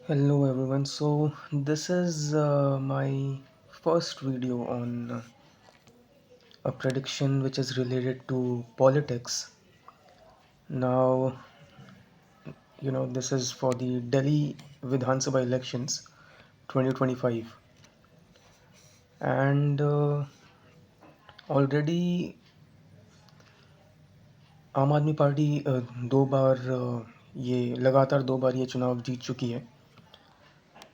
Hello everyone. So this is my first video on a prediction which is related to politics. Now, this is for the Delhi Vidhan Sabha elections 2025, and already आम आदमी party दो बार ये लगातार दो बार ये चुनाव जीत चुकी है।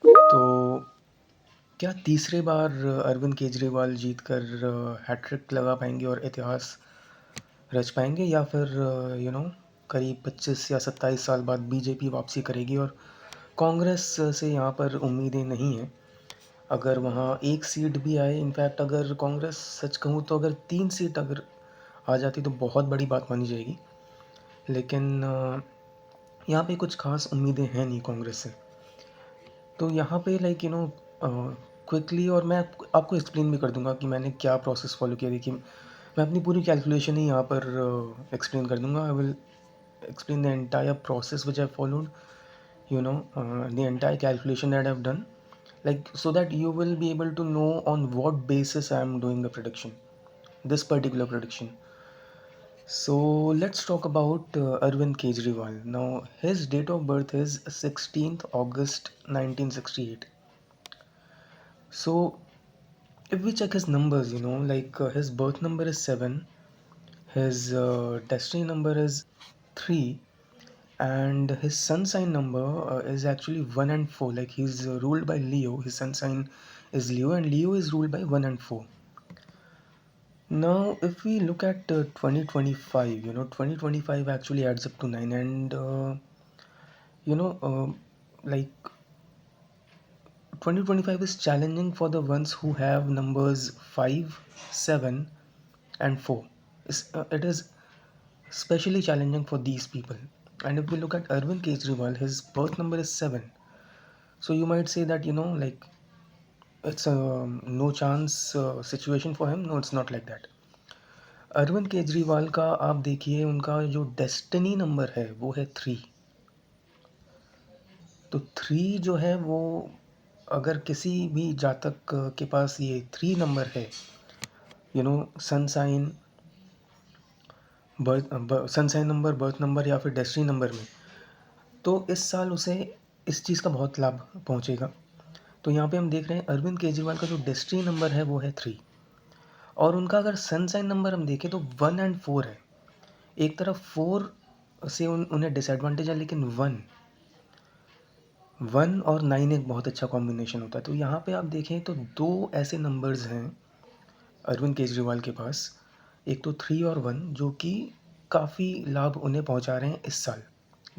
तो क्या तीसरे बार अरविंद केजरीवाल जीतकर हैट्रिक लगा पाएंगे और इतिहास रच पाएंगे, या फिर करीब 25 या 27 साल बाद बीजेपी वापसी करेगी और कांग्रेस से यहाँ पर उम्मीदें नहीं हैं। अगर वहाँ एक सीट भी आए, इनफैक्ट अगर कांग्रेस, सच कहूँ तो अगर 3 सीट अगर आ जाती तो बहुत बड़ी बात मानी जाएगी। लेकिन यहाँ पे कुछ खास उम्मीदें हैं नहीं कांग्रेस से। तो यहाँ पे क्विकली, और मैं आपको एक्सप्लेन भी कर दूंगा कि मैंने क्या प्रोसेस फॉलो किया। देखिए, मैं अपनी पूरी कैलकुलेशन ही यहाँ पर एक्सप्लेन कर दूंगा। I will explain the entire process which I followed, the entire calculation that I've done, like so that you will be able to know on what basis I am doing the prediction, this particular prediction. So let's talk about Arvind Kejriwal. Now his date of birth is 16th August 1968. So if we check his numbers, his birth number is 7, his destiny number is 3, and his sun sign number is actually 1 and 4. Like, he's ruled by Leo, his sun sign is Leo, and Leo is ruled by 1 and 4. Now if we look at 2025, 2025 actually adds up to 9, and you know like 2025 is challenging for the ones who have numbers 5, 7 and 4. It is especially challenging for these people. And if we look at Arvind Kejriwal, his birth number is 7. So you might say that, it's a no chance situation for him. No, it's not like that. Arvind Kejriwal का आप देखिए, उनका जो destiny number है वो है 3। तो 3 जो है वो, अगर किसी भी जातक के पास ये 3 नंबर है, sun sign, sun sign number, birth number या फिर डेस्टिनी नंबर में, तो इस साल उसे इस चीज़ का बहुत लाभ पहुंचेगा। तो यहाँ पे हम देख रहे हैं अरविंद केजरीवाल का जो डेस्टिनी नंबर है वो है 3, और उनका अगर सनसाइन नंबर हम देखें तो 1 एंड 4 है। एक तरफ 4 से उन्हें डिसएडवांटेज है, लेकिन 1 और 9 एक बहुत अच्छा कॉम्बिनेशन होता है। तो यहाँ पे आप देखें तो दो ऐसे नंबर्स हैं अरविंद केजरीवाल के पास, एक तो 3 और 1, जो कि काफ़ी लाभ उन्हें पहुँचा रहे हैं इस साल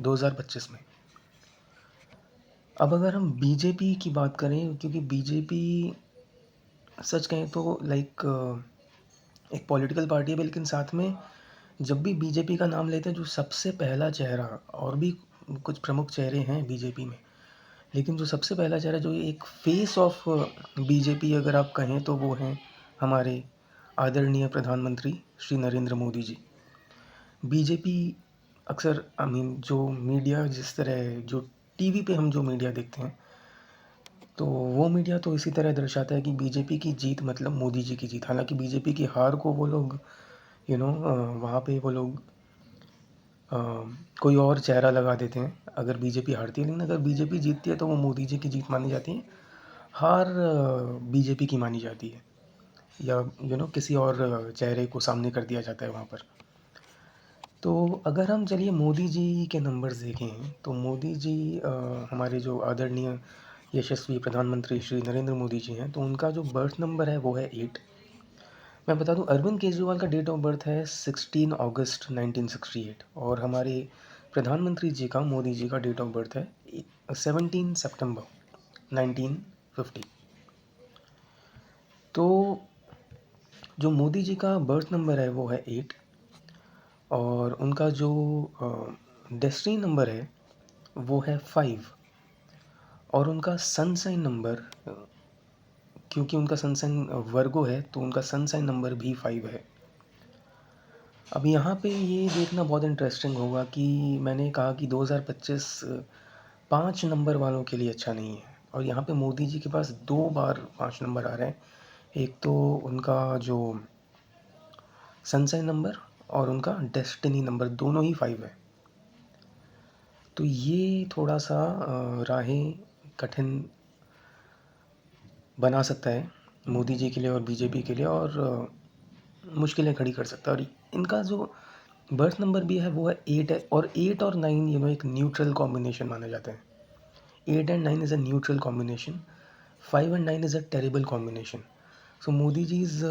2025 में। अब अगर हम बीजेपी की बात करें, क्योंकि बीजेपी सच कहें तो एक पॉलिटिकल पार्टी है, लेकिन साथ में जब भी बीजेपी का नाम लेते हैं, जो सबसे पहला चेहरा, और भी कुछ प्रमुख चेहरे हैं बीजेपी में, लेकिन जो सबसे पहला चेहरा, जो एक फेस ऑफ बीजेपी अगर आप कहें, तो वो हैं हमारे आदरणीय प्रधानमंत्री श्री नरेंद्र मोदी जी। बीजेपी अक्सर, जो मीडिया, जिस तरह जो टीवी पे हम जो मीडिया देखते हैं, तो वो मीडिया तो इसी तरह दर्शाता है कि बीजेपी की जीत मतलब मोदी जी की जीत। हालांकि बीजेपी की हार को वो लोग वहाँ पे वो लोग कोई और चेहरा लगा देते हैं अगर बीजेपी हारती है, लेकिन अगर बीजेपी जीतती है तो वो मोदी जी की जीत मानी जाती है, हार बीजेपी की मानी जाती है, या किसी और चेहरे को सामने कर दिया जाता है वहाँ पर। तो अगर हम चलिए मोदी जी के नंबर्स देखें, तो मोदी जी हमारे जो आदरणीय यशस्वी प्रधानमंत्री श्री नरेंद्र मोदी जी हैं, तो उनका जो बर्थ नंबर है वो है 8। मैं बता दूं, अरविंद केजरीवाल का डेट ऑफ बर्थ है 16 अगस्त 1968, और हमारे प्रधानमंत्री जी का, मोदी जी का डेट ऑफ बर्थ है 17 सितंबर 1950। तो जो मोदी जी का बर्थ नंबर है वो है 8, और उनका जो डेस्टिनी नंबर है वो है 5, और उनका सन साइन नंबर, क्योंकि उनका सन साइन वर्गो है, तो उनका सन साइन नंबर भी 5 है। अब यहाँ पे ये देखना बहुत इंटरेस्टिंग होगा कि मैंने कहा कि 2025 5 नंबर वालों के लिए अच्छा नहीं है। और यहाँ पे मोदी जी के पास 2 बार 5 नंबर आ रहे हैं। एक तो उनका जो सनसाइन नंबर और उनका डेस्टिनी नंबर, दोनों ही 5 है। तो ये थोड़ा-सा राहें कठिन बना सकता है मोदी जी के लिए और बीजेपी के लिए, और मुश्किलें खड़ी कर सकता है। और इनका जो बर्थ नंबर भी है वो है 8 है, और 8 और 9 एक न्यूट्रल कॉम्बिनेशन माना जाता है। 8 and 9 is a neutral combination. 5 and 9 is a terrible combination. So Modi ji's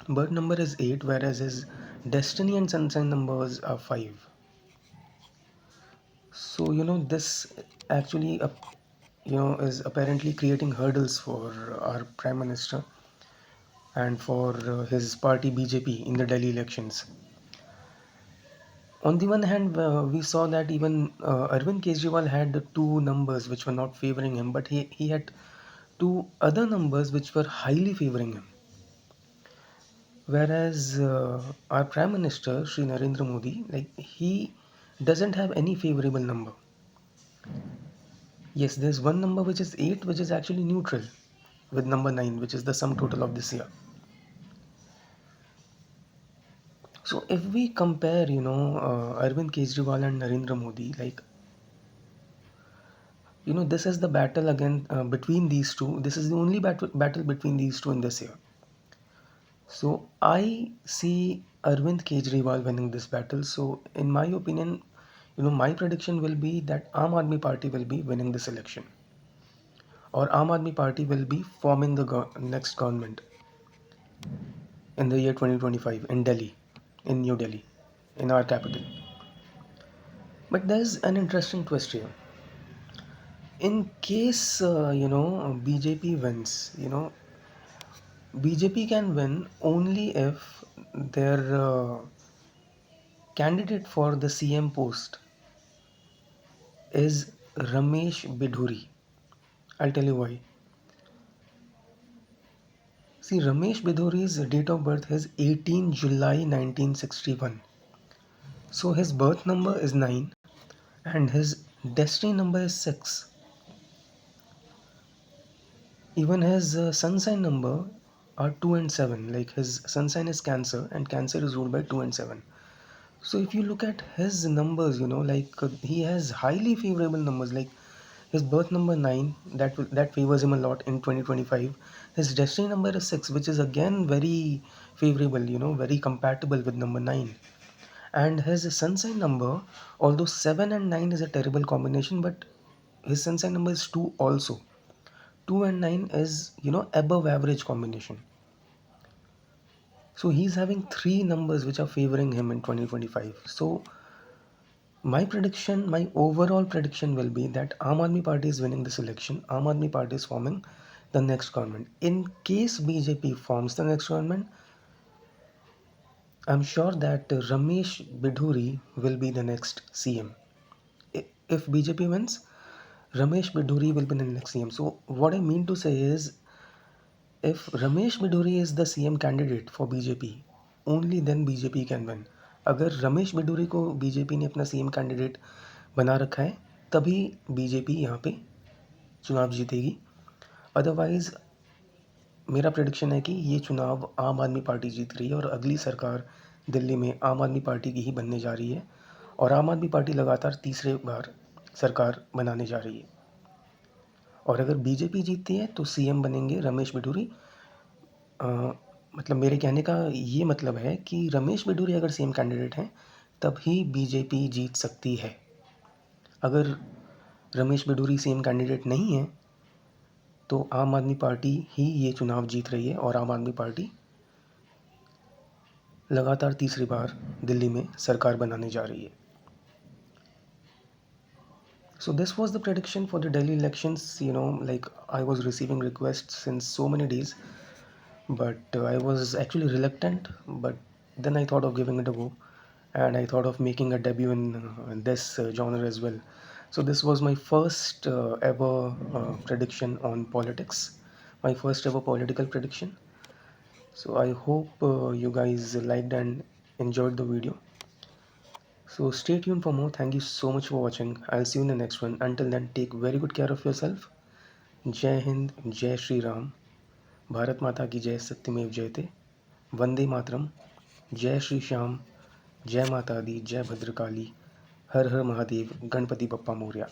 birth number is 8, whereas his destiny and sun sign numbers are 5. So this actually is apparently creating hurdles for our prime minister and for his party BJP in the Delhi elections. On the one hand, we saw that even Arvind Kejriwal had two numbers which were not favoring him, but he had two other numbers which were highly favoring him. Whereas our Prime Minister, Sri Narendra Modi, like, he doesn't have any favorable number. Yes, there's one number which is 8, which is actually neutral, with number 9, which is the sum total of this year. So if we compare, Arvind Kejriwal and Narendra Modi, like, this is the battle again between these two. This is the only battle between these two in this year. So I see Arvind Kejriwal winning this battle. So in my opinion, my prediction will be that Aam Aadmi Party will be winning this election, or Aam Aadmi Party will be forming the next government in the year 2025 in Delhi, in New Delhi, in our capital. But there's an interesting twist here. In case BJP wins, BJP can win only if their candidate for the CM post is Ramesh Bidhuri. I'll tell you why. See, Ramesh Bidhuri's date of birth is 18 July 1961. So his birth number is 9 and his destiny number is 6. Even his sun sign number are 2 and 7. Like, his sun sign is Cancer and Cancer is ruled by 2 and 7. So if you look at his numbers, he has highly favorable numbers. Like, his birth number 9, that favors him a lot in 2025. His destiny number is 6, which is again very favorable, very compatible with number 9. And his sun sign number, although 7 and 9 is a terrible combination, but his sun sign number is 2 also. 2 and 9 is, above average combination. So he's having three numbers which are favoring him in 2025. So my overall prediction will be that Aam Aadmi Party is winning this election. Aam Aadmi Party is forming the next government. In case BJP forms the next government, I'm sure that Ramesh Bidhuri will be the next CM. If BJP wins, Ramesh Bidhuri will be the next CM. So what I mean to say is, if Ramesh Bidhuri is the CM candidate for BJP, only then BJP can win. अगर रमेश बिडूरी को BJP ने अपना CM candidate बना रखा है, तभी BJP यहाँ पे चुनाव जीतेगी। अदरवाइज़ मेरा प्रेडिक्शन है कि ये चुनाव आम आदमी पार्टी जीत रही है और अगली सरकार दिल्ली में आम आदमी पार्टी की ही बनने जा रही है, और आम आदमी पार्टी लगातार तीसरे बार सरकार बनाने जा रही है। और अगर बीजेपी जीतती है तो सीएम बनेंगे रमेश बिडूरी। मतलब मेरे कहने का ये मतलब है कि रमेश बिडूरी अगर सीएम कैंडिडेट हैं, तभी बीजेपी जीत सकती है। अगर रमेश बिडूरी सीएम कैंडिडेट नहीं है, तो आम आदमी पार्टी ही ये चुनाव जीत रही है और आम आदमी पार्टी लगातार तीसरी बार दिल्ली में सरकार बनाने जा रही है। So this was the prediction for the Delhi elections. Like, I was receiving requests since so many days, but I was actually reluctant. But then I thought of giving it a go, and I thought of making a debut in this genre as well. So this was my first ever prediction on politics, my first ever political prediction. So I hope you guys liked and enjoyed the video. So stay tuned for more. Thank you so much for watching. I'll see you in the next one. Until then, take very good care of yourself. जय हिंद, जय श्री राम, भारत माता की जय, सत्यमेव जयते, वंदे मातरम, जय श्री श्याम, जय माता दी, जय भद्रकाली, हर हर महादेव, गणपति बप्पा मोरया.